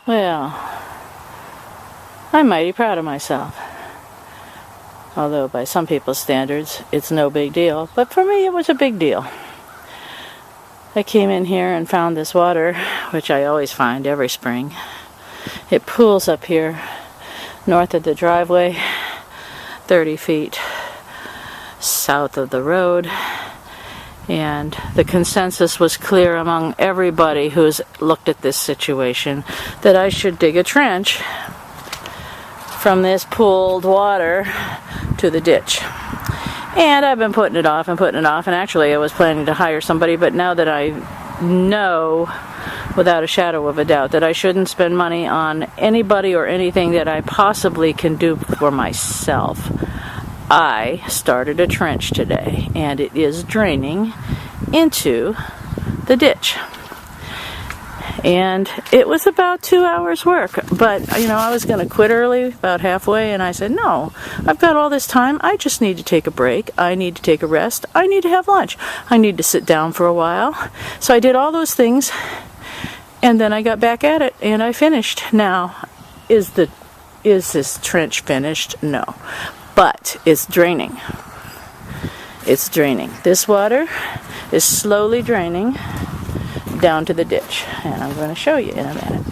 Well, I'm mighty proud of myself. Although by some people's standards, it's no big deal. But for me, it was a big deal. I came in here and found this water, which I always find every spring. It pools up here north of the driveway, 30 feet south of the road. And the consensus was clear among everybody who's looked at this situation that I should dig a trench from this pooled water to the ditch. And I've been putting it off and putting it off, and actually I was planning to hire somebody, but now that I know without a shadow of a doubt that I shouldn't spend money on anybody or anything that I possibly can do for myself, I started a trench today, and it is draining into the ditch. And it was about 2 hours work, but I was going to quit early, about halfway, and I said, no, I've got all this time. I just need to take a break. I need to take a rest. I need to have lunch. I need to sit down for a while. So I did all those things, and then I got back at it, and I finished. Now, is this trench finished? No. But it's draining. It's draining. This water is slowly draining down to the ditch. And I'm going to show you in a minute.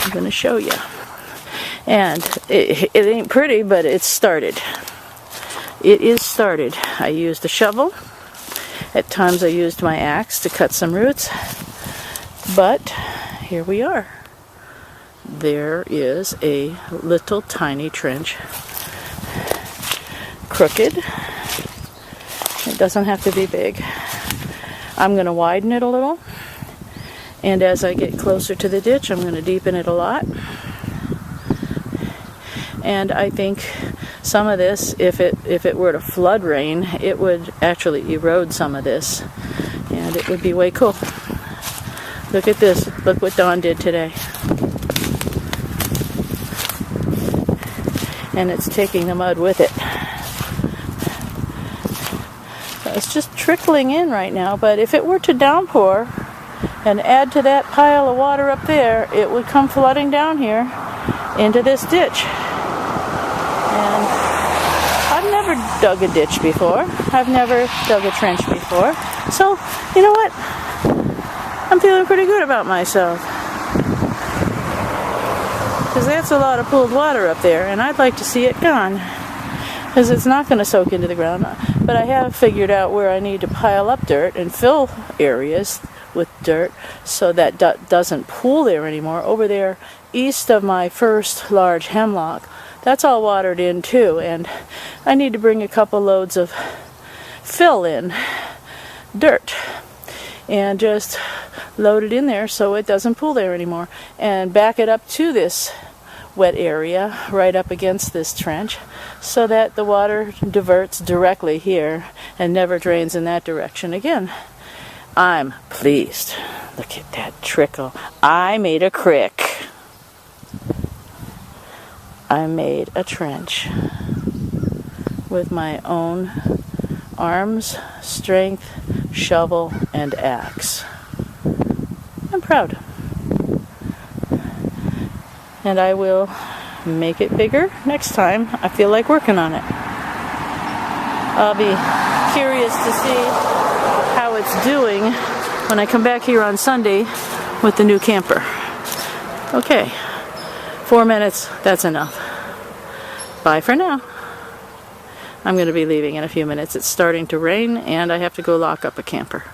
I'm going to show you. And it ain't pretty, but it's started. It is started. I used a shovel. At times I used my axe to cut some roots. But here we are. There is a little tiny trench. Crooked. It doesn't have to be big. I'm going to widen it a little. And as I get closer to the ditch, I'm going to deepen it a lot. And I think some of this, if it were to flood rain, it would actually erode some of this. And it would be way cool. Look at this. Look what Dawn did today. And it's taking the mud with it. So it's just trickling in right now, but if it were to downpour and add to that pile of water up there, it would come flooding down here into this ditch. And I've never dug a ditch before. I've never dug a trench before. So, you know what? I'm feeling pretty good about myself. Because that's a lot of pooled water up there, and I'd like to see it gone. Because it's not going to soak into the ground. But I have figured out where I need to pile up dirt and fill areas with dirt so that doesn't pool there anymore. Over there, east of my first large hemlock, that's all watered in too. And I need to bring a couple loads of fill-in dirt and just load it in there so it doesn't pool there anymore, and back it up to this wet area right up against this trench so that the water diverts directly here and never drains in that direction again. I'm pleased. Look at that trickle. I made a crick. I made a trench with my own arms, strength, shovel, and axe. I'm proud. And I will make it bigger next time I feel like working on it. I'll be curious to see how it's doing when I come back here on Sunday with the new camper. Okay, 4 minutes, that's enough. Bye for now. I'm going to be leaving in a few minutes. It's starting to rain and I have to go lock up a camper.